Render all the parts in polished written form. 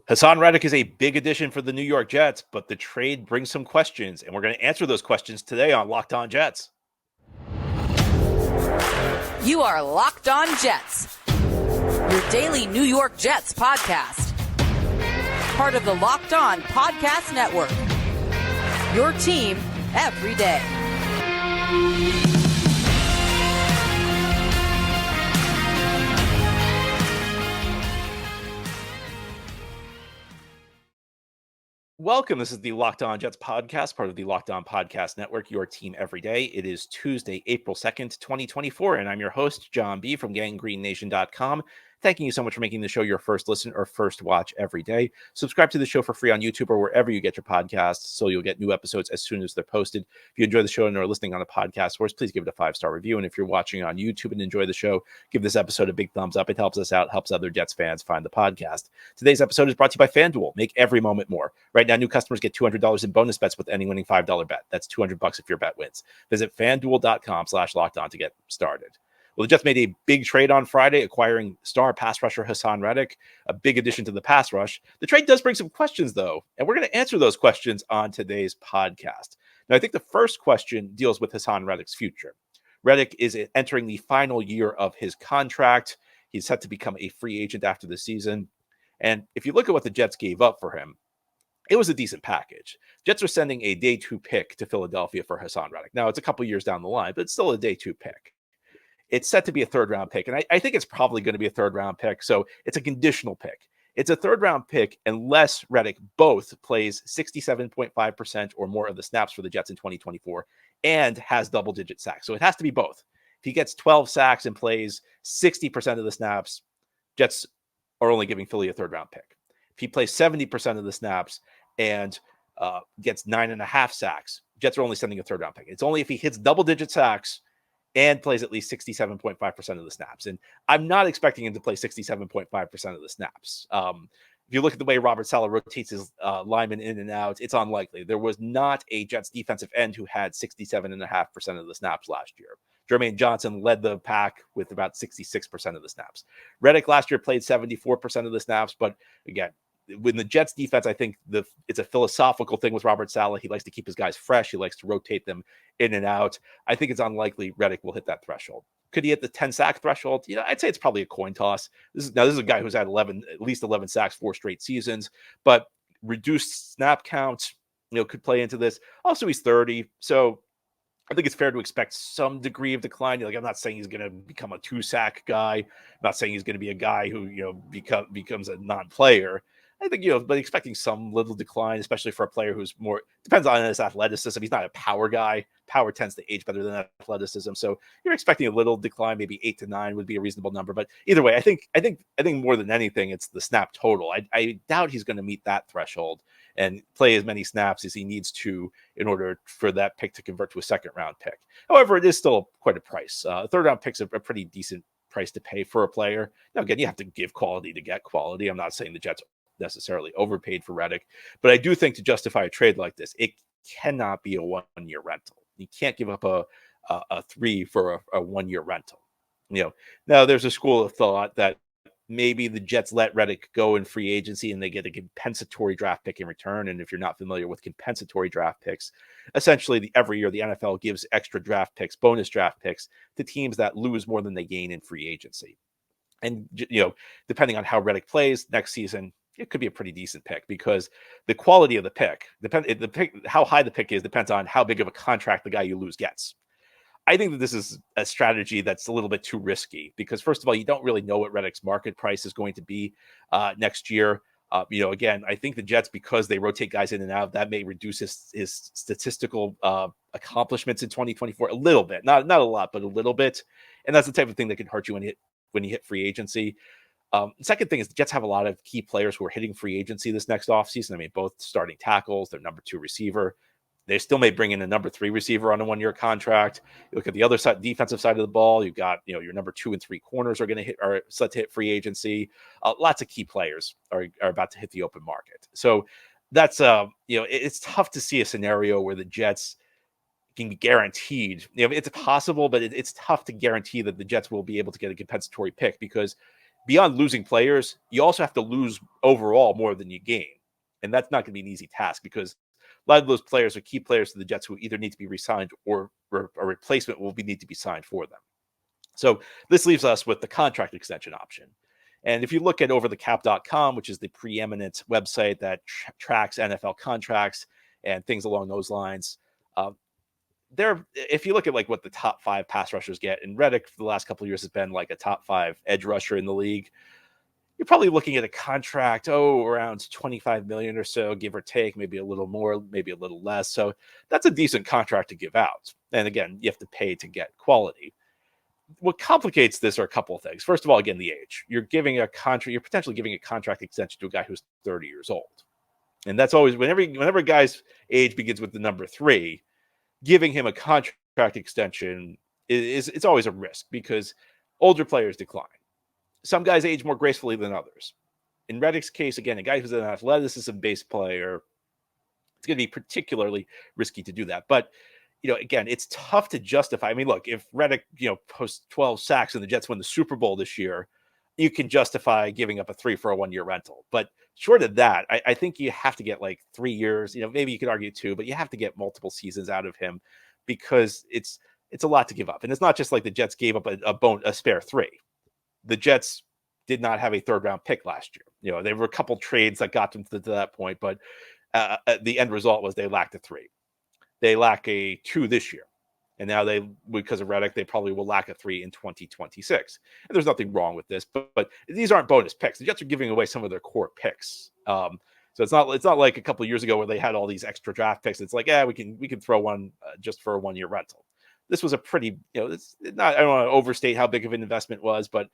Haason Reddick is a big addition for the New York Jets, but the trade brings some questions, and we're going to answer those questions today on Locked On Jets. You are Locked On Jets, your daily New York Jets podcast. Part of the Locked On Podcast Network, your team every day. Welcome. This is the Locked On Jets podcast, part of the Locked On Podcast Network, your team every day. It is Tuesday, April 2nd, 2024, and I'm your host, John B. from GangGreenNation.com. Thanking you so much for making the show your first listen or first watch every day. Subscribe to the show for free on YouTube or wherever you get your podcasts so you'll get new episodes as soon as they're posted. If you enjoy the show and are listening on a podcast source, please give it a 5-star review. And if you're watching on YouTube and enjoy the show, give this episode a big thumbs up. It helps us out, helps other Jets fans find the podcast. Today's episode is brought to you by FanDuel. Make every moment more. Right now, new customers get $200 in bonus bets with any winning $5 bet. That's $200 if your bet wins. Visit FanDuel.com/lockedon to get started. Well, the Jets made a big trade on Friday, acquiring star pass rusher Haason Reddick, a big addition to the pass rush. The trade does bring some questions, though, and we're going to answer those questions on today's podcast. Now, I think the first question deals with Haason Reddick's future. Reddick is entering the final year of his contract. He's set to become a free agent after the season. And if you look at what the Jets gave up for him, it was a decent package. Jets are sending a day 2 pick to Philadelphia for Haason Reddick. Now, it's a couple years down the line, but it's still a day 2 pick. It's set to be a third-round pick, and I think it's probably going to be a third-round pick, so it's a conditional pick. It's a third-round pick unless Reddick both plays 67.5% or more of the snaps for the Jets in 2024 and has double-digit sacks. So it has to be both. If he gets 12 sacks and plays 60% of the snaps, Jets are only giving Philly a third-round pick. If he plays 70% of the snaps and gets 9.5 sacks, Jets are only sending a third-round pick. It's only if he hits double-digit sacks and plays at least 67.5% of the snaps. And I'm not expecting him to play 67.5% of the snaps. If you look at the way Robert Saleh rotates his linemen in and out, it's unlikely. There was not a Jets defensive end who had 67.5% of the snaps last year. Jermaine Johnson led the pack with about 66% of the snaps. Reddick last year played 74% of the snaps, but again, when the Jets defense, I think it's a philosophical thing with Robert Saleh. He likes to keep his guys fresh. He likes to rotate them in and out. I think it's unlikely Reddick will hit that threshold. Could he hit the 10 sack threshold? I'd say it's probably a coin toss. This is a guy who's had at least 11 sacks 4 straight seasons, but reduced snap count, could play into this. Also, he's 30, so I think it's fair to expect some degree of decline. I'm not saying he's going to become a 2-sack guy. I'm not saying he's going to be a guy who becomes a non-player. I think, but expecting some little decline, especially for a player who's more, depends on his athleticism. He's not a power guy. Power tends to age better than athleticism. So you're expecting a little decline, maybe 8 to 9 would be a reasonable number. But either way, I think more than anything, it's the snap total. I doubt he's going to meet that threshold and play as many snaps as he needs to in order for that pick to convert to a second-round pick. However, it is still quite a price. Third-round pick's a pretty decent price to pay for a player. Now, again, you have to give quality to get quality. I'm not saying the Jets necessarily overpaid for Reddick, but I do think to justify a trade like this, it cannot be a 1-year rental. You can't give up a 3 for a 1-year rental. Now there's a school of thought that maybe the Jets let Reddick go in free agency and they get a compensatory draft pick in return. And if you're not familiar with compensatory draft picks, essentially every year the NFL gives extra draft picks, bonus draft picks to teams that lose more than they gain in free agency. And, depending on how Reddick plays next season, it could be a pretty decent pick because the quality of the pick, how high the pick is, depends on how big of a contract the guy you lose gets. I think that this is a strategy that's a little bit too risky because, first of all, you don't really know what Reddick's market price is going to be next year. Again, I think the Jets, because they rotate guys in and out, that may reduce his statistical accomplishments in 2024 a little bit, not a lot, but a little bit. And that's the type of thing that can hurt you when you hit free agency. The second thing is the Jets have a lot of key players who are hitting free agency this next offseason. I mean, both starting tackles, their number 2 receiver. They still may bring in a number 3 receiver on a 1-year contract. You look at the other side, defensive side of the ball. You've got, your number 2 and 3 corners are set to hit free agency. Lots of key players are about to hit the open market. So that's, it's tough to see a scenario where the Jets can be guaranteed. It's possible, but it's tough to guarantee that the Jets will be able to get a compensatory pick because beyond losing players, you also have to lose overall more than you gain. And that's not going to be an easy task because a lot of those players are key players to the Jets who either need to be re-signed or a replacement will need to be signed for them. So this leaves us with the contract extension option. And if you look at overthecap.com, which is the preeminent website that tracks NFL contracts and things along those lines, if you look at like what the top 5 pass rushers get, and Reddick for the last couple of years has been like a top 5 edge rusher in the league, you're probably looking at a contract, around 25 million or so, give or take, maybe a little more, maybe a little less. So that's a decent contract to give out. And again, you have to pay to get quality. What complicates this are a couple of things. First of all, again, the age. You're potentially giving a contract extension to a guy who's 30 years old. And that's always, whenever a guy's age begins with the number 3, giving him a contract extension it's always a risk because older players decline. Some guys age more gracefully than others. In Reddick's case, again, a guy who's an athleticism-based player, it's going to be particularly risky to do that. But, again, it's tough to justify. I mean, look, if Reddick, posts 12 sacks and the Jets win the Super Bowl this year, you can justify giving up a 3 for a 1-year rental. But short of that, I think you have to get like 3 years. Maybe you could argue 2, but you have to get multiple seasons out of him because it's a lot to give up. And it's not just like the Jets gave up a spare 3. The Jets did not have a 3rd-round pick last year. There were a couple trades that got them to that point, but the end result was they lacked a 3. They lack a 2 this year. And now because of Reddick, they probably will lack a 3 in 2026. And there's nothing wrong with this, but these aren't bonus picks. The Jets are giving away some of their core picks. So it's not like a couple of years ago where they had all these extra draft picks. It's like, we can throw one just for a 1-year rental. This was a pretty, I don't want to overstate how big of an investment was, but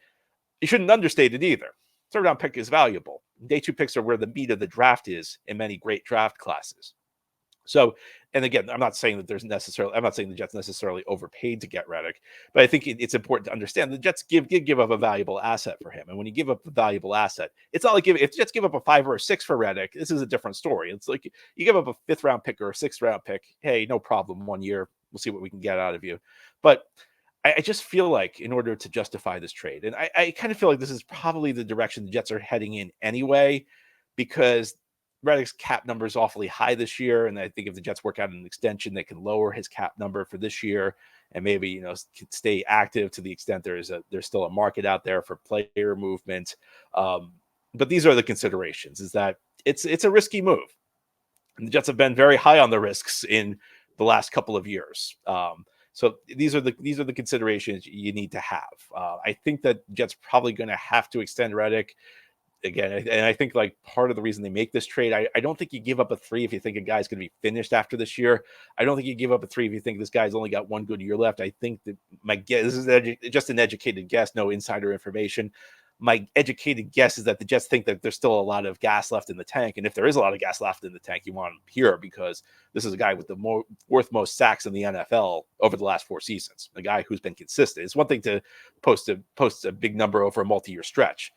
you shouldn't understate it either. 3rd-round pick is valuable. Day 2 picks are where the meat of the draft is in many great draft classes. So, and again, I'm not saying the Jets necessarily overpaid to get Reddick, but I think it's important to understand the Jets give up a valuable asset for him. And when you give up a valuable asset, it's not like if the Jets give up a 5 or a 6 for Reddick, this is a different story. It's like you give up a 5th-round pick or a 6th-round pick. Hey, no problem. 1 year, we'll see what we can get out of you. But I just feel like in order to justify this trade, and I kind of feel like this is probably the direction the Jets are heading in anyway, because Reddick's cap number is awfully high this year, and I think if the Jets work out an extension, they can lower his cap number for this year, and maybe stay active to the extent there's still a market out there for player movement. But these are the considerations: is that it's a risky move, and the Jets have been very high on the risks in the last couple of years. So these are the considerations you need to have. I think that Jets probably going to have to extend Reddick. Again, and I think like part of the reason they make this trade, I don't think you give up a 3 if you think a guy's going to be finished after this year. I don't think you give up a 3 if you think this guy's only got 1 good year left. I think that my guess, this is just an educated guess, no insider information. My educated guess is that the Jets think that there's still a lot of gas left in the tank. And if there is a lot of gas left in the tank, you want him here because this is a guy with the fourth most sacks in the NFL over the last 4 seasons, a guy who's been consistent. It's one thing to post a big number over a multi-year stretch.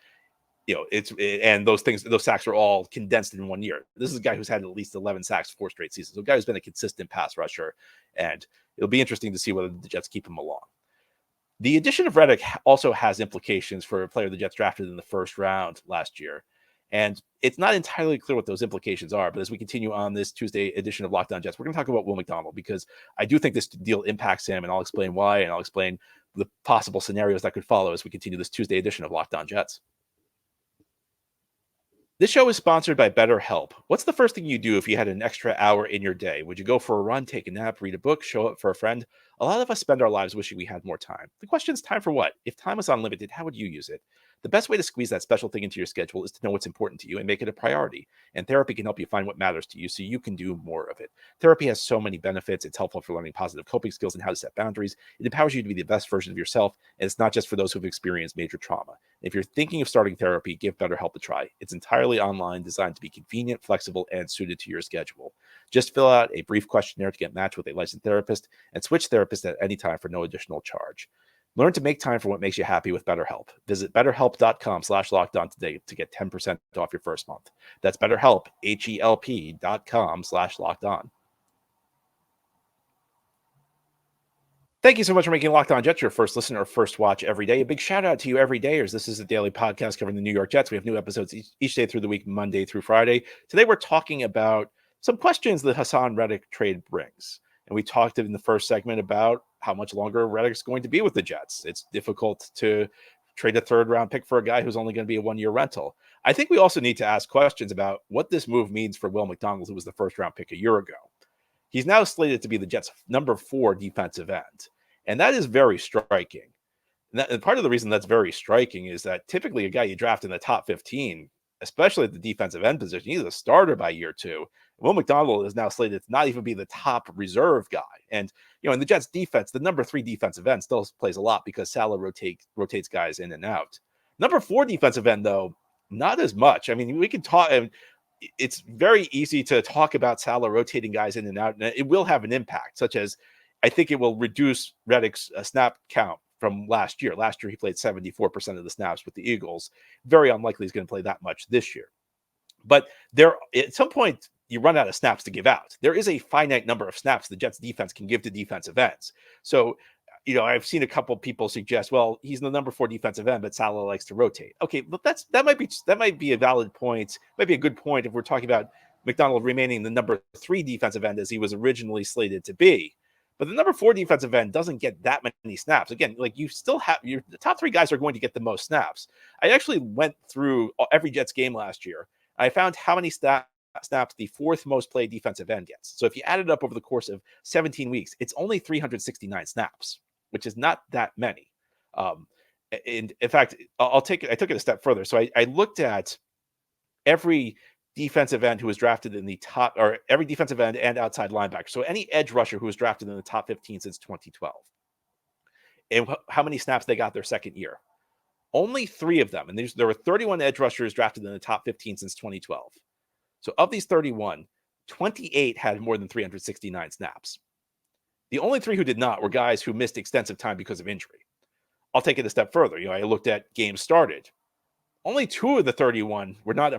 And those sacks are all condensed in 1 year. This is a guy who's had at least 11 sacks 4 straight seasons. So a guy who's been a consistent pass rusher, and it'll be interesting to see whether the Jets keep him along. The addition of Reddick also has implications for a player the Jets drafted in the 1st round last year. And it's not entirely clear what those implications are. But as we continue on this Tuesday edition of Locked On Jets, we're going to talk about Will McDonald because I do think this deal impacts him, and I'll explain why, and I'll explain the possible scenarios that could follow as we continue this Tuesday edition of Locked On Jets. This show is sponsored by BetterHelp. What's the first thing you do if you had an extra hour in your day? Would you go for a run, take a nap, read a book, show up for a friend? A lot of us spend our lives wishing we had more time. The question is, time for what? If time was unlimited, how would you use it? The best way to squeeze that special thing into your schedule is to know what's important to you and make it a priority. And therapy can help you find what matters to you so you can do more of it. Therapy has so many benefits. It's helpful for learning positive coping skills and how to set boundaries. It empowers you to be the best version of yourself. And it's not just for those who've experienced major trauma. If you're thinking of starting therapy, give BetterHelp a try. It's entirely online, designed to be convenient, flexible, and suited to your schedule. Just fill out a brief questionnaire to get matched with a licensed therapist and switch therapists at any time for no additional charge. Learn to make time for what makes you happy with BetterHelp. Visit BetterHelp.com/lockedon today to get 10% off your first month. That's BetterHelp, HELP.com/lockedon. Thank you so much for making Locked On Jets your first listen or first watch every day. A big shout out to you every dayers. This is a daily podcast covering the New York Jets. We have new episodes each day through the week, Monday through Friday. Today we're talking about some questions the Haason Reddick trade brings. And we talked in the first segment about how much longer Reddick's going to be with the Jets. It's difficult to trade a third-round pick for a guy who's only going to be a one-year rental. I think we also need to ask questions about what this move means for Will McDonald, who was the first-round pick a year ago. He's now slated to be the Jets' number 4 defensive end. And that is very striking. And part of the reason that's very striking is that typically a guy you draft in the top 15, especially at the defensive end position, he's a starter by year 2. Will McDonald is now slated to not even be the top reserve guy. And, in the Jets defense, the number 3 defensive end still plays a lot because Salah rotates guys in and out. Number 4 defensive end, though, not as much. I mean, we can talk. It's very easy to talk about Salah rotating guys in and out, and it will have an impact, such as I think it will reduce Reddick's snap count from last year. Last year, he played 74% of the snaps with the Eagles. Very unlikely he's going to play that much this year. But at some point, you run out of snaps to give out. There is a finite number of snaps the Jets defense can give to defensive ends. So, I've seen a couple people suggest, well, he's the number 4 defensive end, but Salah likes to rotate. Okay, but that might be a valid point. Might be a good point if we're talking about McDonald remaining the number 3 defensive end as he was originally slated to be. But the number 4 defensive end doesn't get that many snaps. Again, you still have the top 3 guys are going to get the most snaps. I actually went through every Jets game last year. I found how many snaps the 4th most played defensive end gets. So if you add it up over the course of 17 weeks, it's only 369 snaps, which is not that many. And in fact, I took it a step further. So I looked at every defensive end who was drafted in the top, or every defensive end and outside linebacker. So any edge rusher who was drafted in the top 15 since 2012. And how many snaps they got their second year. Only 3 of them. And there were 31 edge rushers drafted in the top 15 since 2012. So of these 31, 28 had more than 369 snaps. The only 3 who did not were guys who missed extensive time because of injury. I'll take it a step further. I looked at games started. Only 2 of the 31 were not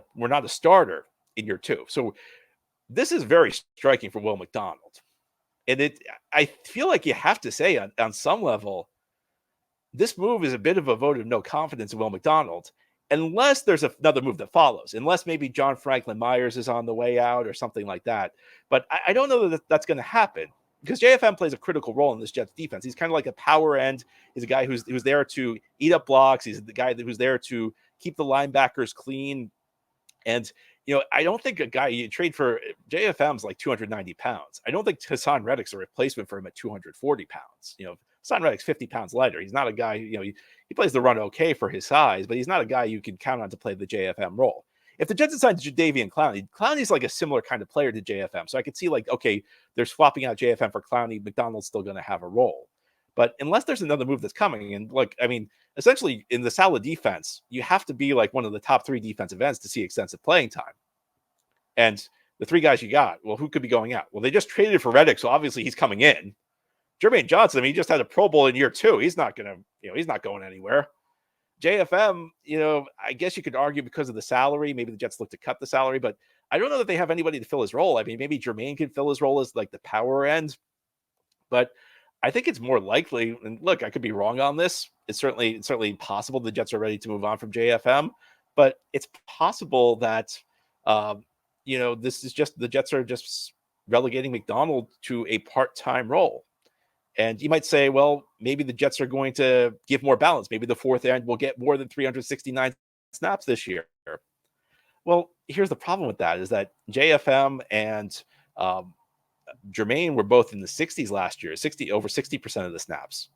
a starter in year 2. So this is very striking for Will McDonald. And I feel like you have to say on some level, this move is a bit of a vote of no confidence in Will McDonald, unless there's another move that follows, unless maybe John Franklin Myers is on the way out or something like that. But I don't know that that's going to happen because JFM plays a critical role in this Jets defense. He's kind of like a power end. He's a guy who's there to eat up blocks. He's the guy who's there to keep the linebackers clean. And, I don't think a guy you trade for JFM's like 290 pounds. I don't think Haason Reddick's a replacement for him at 240 pounds. Haason Reddick's 50 pounds lighter. He's not a guy, he plays the run okay for his size, but he's not a guy you can count on to play the JFM role. If the Jets decide to Jadeveon Clowney's like a similar kind of player to JFM. So I could see okay, they're swapping out JFM for Clowney. McDonald's still going to have a role. But unless there's another move that's coming, and essentially in the Salah defense, you have to be like one of the top 3 defensive ends to see extensive playing time. And the 3 guys you got, well, who could be going out? Well, they just traded for Reddick, so obviously he's coming in. Jermaine Johnson, he just had a Pro Bowl in year 2. He's not going to, he's not going anywhere. JFM, I guess you could argue because of the salary, maybe the Jets look to cut the salary, but I don't know that they have anybody to fill his role. Maybe Jermaine could fill his role as like the power end, but I think it's more likely, and look, I could be wrong on this. It's certainly possible the Jets are ready to move on from JFM, but it's possible that, this is just, the Jets are just relegating McDonald to a part-time role. And you might say, well, maybe the Jets are going to give more balance. Maybe the 4th end will get more than 369 snaps this year. Well, here's the problem with that is that JFM and Jermaine were both in the 60s last year, over 60% of the snaps.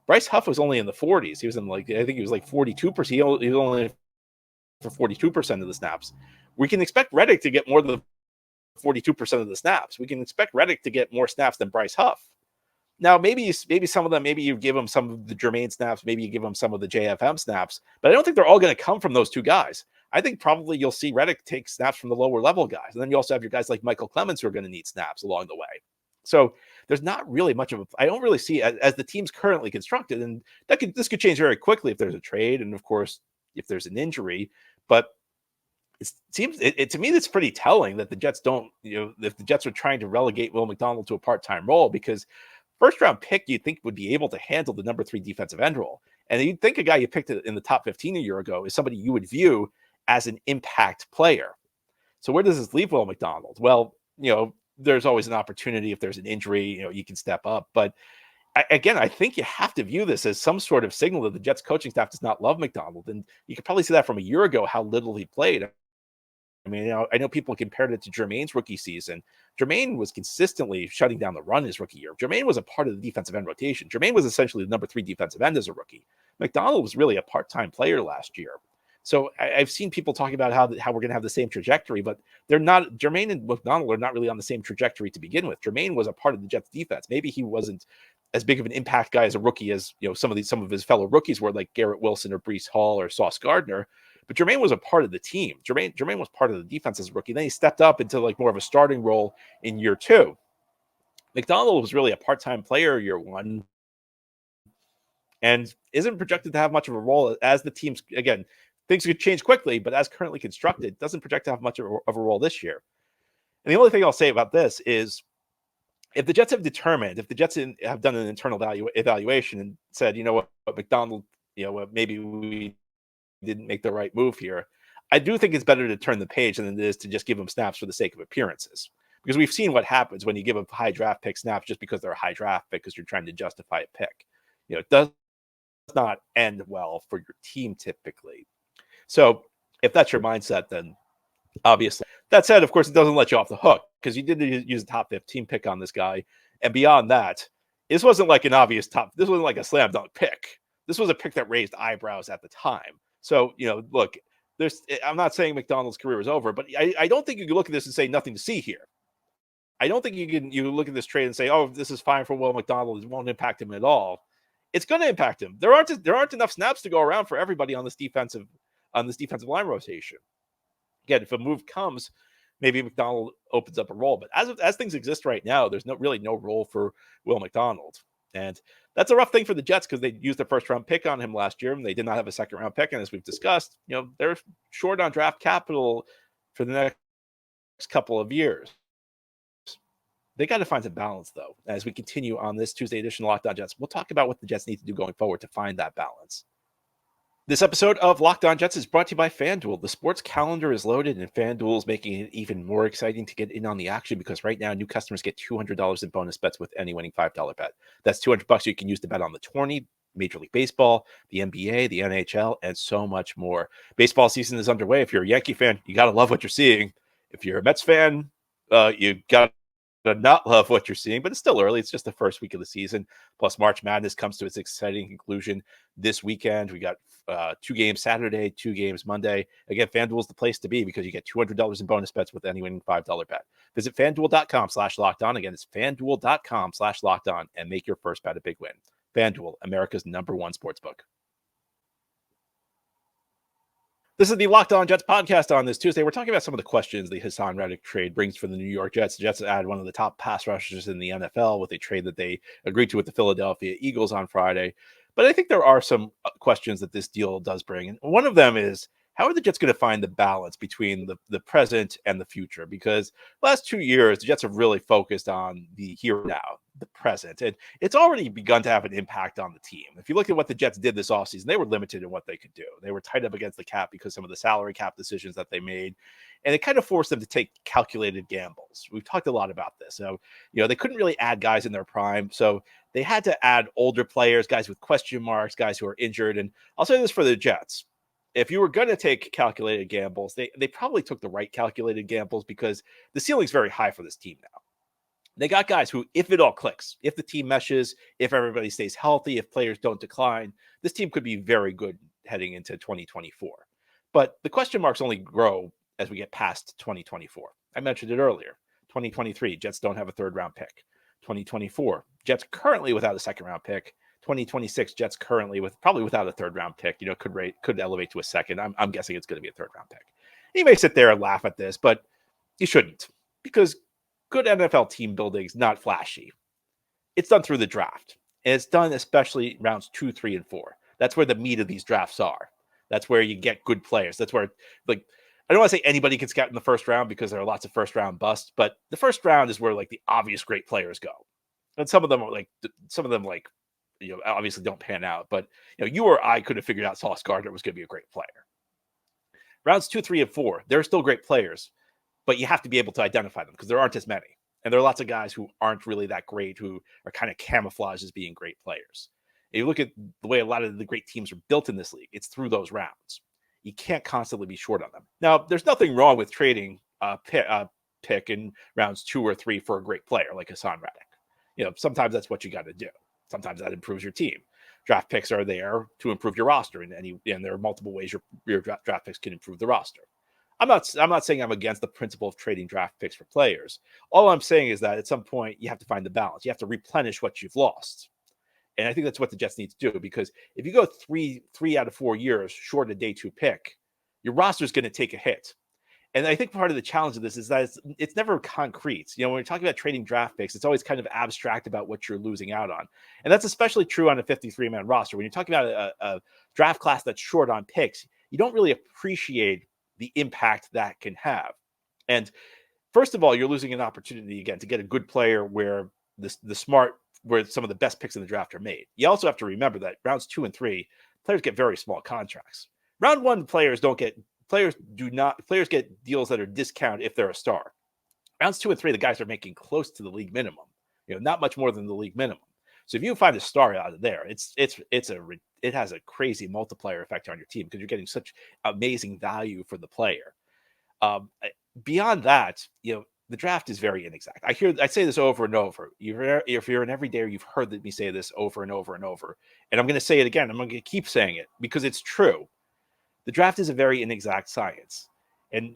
Bryce Huff was only in the 40s. He was in I think he was like 42%. He was only for 42% of the snaps. We can expect Reddick to get more than 42% of the snaps. We can expect Reddick to get more snaps than Bryce Huff. Now, maybe some of them, maybe you give them some of the Jermaine snaps, maybe you give them some of the JFM snaps, but I don't think they're all going to come from those 2 guys. I think probably you'll see Reddick take snaps from the lower level guys. And then you also have your guys like Michael Clemens who are going to need snaps along the way. So there's not really much of I don't really see as the team's currently constructed. And this could change very quickly if there's a trade. And of course, if there's an injury, but it seems to me, that's pretty telling that the Jets don't, if the Jets are trying to relegate Will McDonald to a part-time role, because first round pick you'd think would be able to handle the number 3 defensive end role. And you'd think a guy you picked in the top 15 a year ago is somebody you would view as an impact player. So where does this leave Will McDonald? Well, there's always an opportunity if there's an injury, you can step up. But I think you have to view this as some sort of signal that the Jets coaching staff does not love McDonald. And you could probably see that from a year ago, how little he played. I mean, I know people compared it to Jermaine's rookie season. Jermaine was consistently shutting down the run his rookie year. Jermaine was a part of the defensive end rotation. Jermaine was essentially the number 3 defensive end as a rookie. McDonald was really a part-time player last year. So I've seen people talking about how we're going to have the same trajectory, but they're not. Jermaine and McDonald are not really on the same trajectory to begin with. Jermaine was a part of the Jets defense. Maybe he wasn't as big of an impact guy as a rookie as some of his fellow rookies were, like Garrett Wilson or Breece Hall or Sauce Gardner. But Jermaine was a part of the team. Jermaine was part of the defense as a rookie. Then he stepped up into like more of a starting role in year 2. McDonald was really a part-time player year 1 and isn't projected to have much of a role as the team's, again, things could change quickly, but as currently constructed, doesn't project to have much of a role this year. And the only thing I'll say about this is if the Jets have done an internal evaluation and said, what, McDonald, maybe we didn't make the right move here, I do think it's better to turn the page than it is to just give them snaps for the sake of appearances. Because we've seen what happens when you give a high draft pick snaps just because they're a high draft pick because you're trying to justify a pick. It does not end well for your team typically. So if that's your mindset, then obviously. That said, of course, it doesn't let you off the hook because you did use a top 15 pick on this guy. And beyond that, this wasn't like an obvious this wasn't like a slam dunk pick. This was a pick that raised eyebrows at the time. So, look, I'm not saying McDonald's career is over, but I don't think you can look at this and say nothing to see here. I don't think you look at this trade and say, oh, this is fine for Will McDonald. It won't impact him at all. It's going to impact him. There aren't enough snaps to go around for everybody on this defensive line rotation. Again, if a move comes, maybe McDonald opens up a role. But as things exist right now, there's really no role for Will McDonald. And that's a rough thing for the Jets because they used their first-round pick on him last year, and they did not have a second-round pick. And as we've discussed, they're short on draft capital for the next couple of years. They got to find some balance, though. As we continue on this Tuesday edition of Locked On Jets, we'll talk about what the Jets need to do going forward to find that balance. This episode of Locked On Jets is brought to you by FanDuel. The sports calendar is loaded, and FanDuel is making it even more exciting to get in on the action because right now, new customers get $200 in bonus bets with any winning $5 bet. That's $200 you can use to bet on the tourney, Major League Baseball, the NBA, the NHL, and so much more. Baseball season is underway. If you're a Yankee fan, you got to love what you're seeing. If you're a Mets fan, you got to not love what you're seeing, but it's still early. It's just the first week of the season. Plus, March Madness comes to its exciting conclusion this weekend. We got 2 games Saturday, 2 games Monday. Again, FanDuel is the place to be because you get $200 in bonus bets with any winning $5 bet. Visit FanDuel.com/lockedon. Again, it's FanDuel.com/lockedon and make your first bet a big win. FanDuel, America's #1 sportsbook. This is the Locked On Jets podcast on this Tuesday. We're talking about some of the questions the Haason Reddick trade brings for the New York Jets. The Jets add one of the top pass rushers in the NFL with a trade that they agreed to with the Philadelphia Eagles on Friday. But I think there are some questions that this deal does bring. And one of them is, how are the Jets going to find the balance between the present and the future? Because last 2 years, the Jets have really focused on the here and now, the present. And it's already begun to have an impact on the team. If you look at what the Jets did this offseason, they were limited in what they could do. They were tight up against the cap because some of the salary cap decisions that they made. And it kind of forced them to take calculated gambles. We've talked a lot about this. So, they couldn't really add guys in their prime. So they had to add older players, guys with question marks, guys who are injured. And I'll say this for the Jets. If you were going to take calculated gambles, they probably took the right calculated gambles because the ceiling's very high for this team now. They got guys who, if it all clicks, if the team meshes, if everybody stays healthy, if players don't decline, this team could be very good heading into 2024. But the question marks only grow as we get past 2024. I mentioned it earlier. 2023, Jets don't have a third-round pick. 2024, Jets currently without a second-round pick. 2026, Jets currently probably without a third-round pick. Could elevate to a second. I'm guessing it's going to be a third-round pick. You may sit there and laugh at this, but you shouldn't, because good NFL team building is not flashy. It's done through the draft, and it's done especially rounds 2, 3, and 4. That's where the meat of these drafts are. That's where you get good players. That's where, I don't want to say anybody can scout in the first round because there are lots of first-round busts, but the first round is where the obvious great players go. And some of them like obviously don't pan out, but you or I could have figured out Sauce Gardner was going to be a great player. Rounds 2, 3, and 4, they're still great players, but you have to be able to identify them because there aren't as many. And there are lots of guys who aren't really that great, who are kind of camouflaged as being great players. And you look at the way a lot of the great teams are built in this league, it's through those rounds. You can't constantly be short on them. Now, there's nothing wrong with trading a pick in rounds 2 or 3 for a great player like Haason Reddick. Sometimes that's what you got to do. Sometimes that improves your team. Draft picks are there to improve your roster, and there are multiple ways your draft picks can improve the roster. I'm not saying I'm against the principle of trading draft picks for players. All I'm saying is that at some point you have to find the balance. You have to replenish what you've lost. And I think that's what the Jets need to do, because if you go three out of 4 years short of day 2 pick, your roster is going to take a hit. And I think part of the challenge of this is that it's never concrete. When we're talking about trading draft picks, it's always kind of abstract about what you're losing out on. And that's especially true on a 53-man roster. When you're talking about a draft class that's short on picks, you don't really appreciate the impact that can have. And first of all, you're losing an opportunity again to get a good player where where some of the best picks in the draft are made. You also have to remember that rounds 2 and 3, players get very small contracts. Round 1 players get deals that are discounted if they're a star. Rounds 2 and 3, the guys are making close to the league minimum, not much more than the league minimum. So if you find a star out of there, it has a crazy multiplier effect on your team because you're getting such amazing value for the player. Beyond that, the draft is very inexact. I say this over and over. If you're an everydayer, you've heard me say this over and over and over. And I'm going to say it again. I'm going to keep saying it because it's true. The draft is a very inexact science. And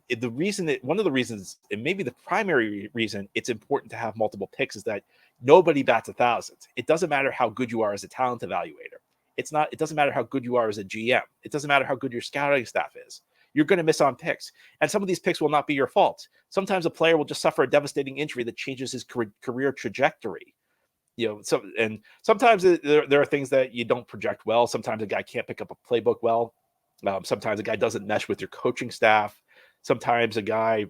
one of the reasons, and maybe the primary reason it's important to have multiple picks, is that nobody bats 1,000. It doesn't matter how good you are as a talent evaluator. It doesn't matter how good you are as a GM. It doesn't matter how good your scouting staff is. You're going to miss on picks. And some of these picks will not be your fault. Sometimes a player will just suffer a devastating injury that changes his career trajectory. And sometimes there are things that you don't project well. Sometimes a guy can't pick up a playbook well. Sometimes a guy doesn't mesh with your coaching staff. Sometimes a guy,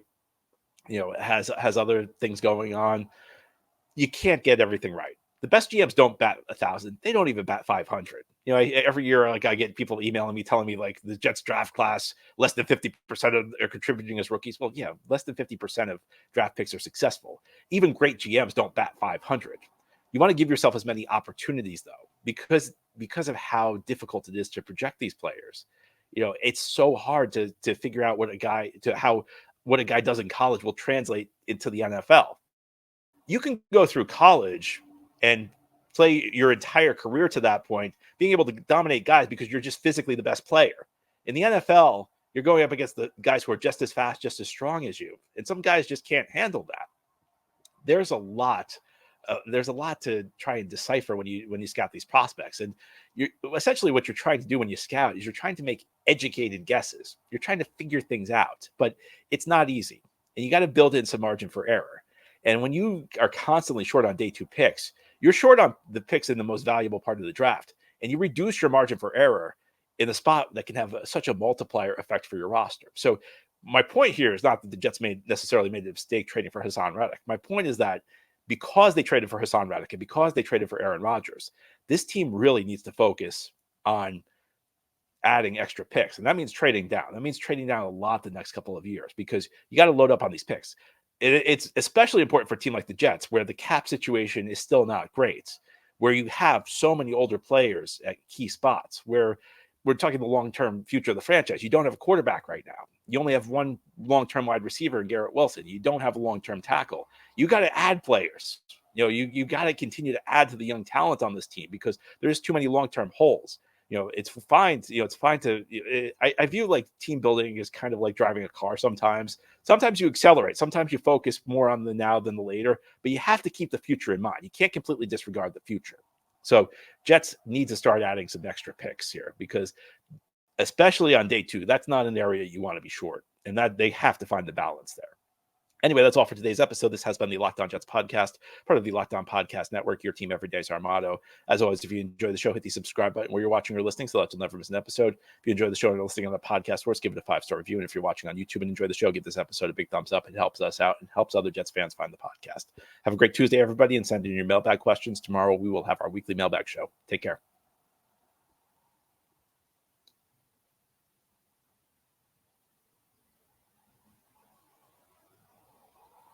has other things going on. You can't get everything right. The best GMs don't bat 1,000. They don't even bat 500. Every year, I get people emailing me telling me the Jets draft class, less than 50% of are contributing as rookies. Well, yeah, less than 50% of draft picks are successful. Even great GMs don't bat 500. You want to give yourself as many opportunities though, because of how difficult it is to project these players. It's so hard to figure out what a guy does in college will translate into the NFL. You can go through college and play your entire career to that point, being able to dominate guys because you're just physically the best player. In the NFL, you're going up against the guys who are just as fast, just as strong as you. And some guys just can't handle that. There's a lot to try and decipher when you scout these prospects. And essentially what you're trying to do when you scout is you're trying to make educated guesses. You're trying to figure things out, but it's not easy. And you got to build in some margin for error. And when you are constantly short on day 2 picks, you're short on the picks in the most valuable part of the draft. And you reduce your margin for error in a spot that can have such a multiplier effect for your roster. So my point here is not that the Jets necessarily made a mistake trading for Haason Reddick. My point is that because they traded for Haason Reddick and because they traded for Aaron Rodgers, this team really needs to focus on adding extra picks. And that means trading down. That means trading down a lot the next couple of years because you got to load up on these picks. It's especially important for a team like the Jets, where the cap situation is still not great, where you have so many older players at key spots, where we're talking the long-term future of the franchise. You don't have a quarterback right now. You only have one long-term wide receiver in Garrett Wilson. You don't have a long-term tackle. You got to add players. You got to continue to add to the young talent on this team because there's too many long-term holes. It's fine. It's fine to. I view team building as kind of like driving a car. Sometimes you accelerate. Sometimes you focus more on the now than the later. But you have to keep the future in mind. You can't completely disregard the future. So Jets need to start adding some extra picks here because, especially on day 2, that's not an area you want to be short, and that they have to find the balance there. Anyway, that's all for today's episode. This has been the Locked On Jets podcast, part of the Locked On Podcast Network. Your team every day is our motto. As always, if you enjoy the show, hit the subscribe button where you're watching or listening so that you'll never miss an episode. If you enjoy the show and are listening on the podcast source, give it a 5-star review. And if you're watching on YouTube and enjoy the show, give this episode a big thumbs up. It helps us out and helps other Jets fans find the podcast. Have a great Tuesday, everybody, and send in your mailbag questions. Tomorrow we will have our weekly mailbag show. Take care.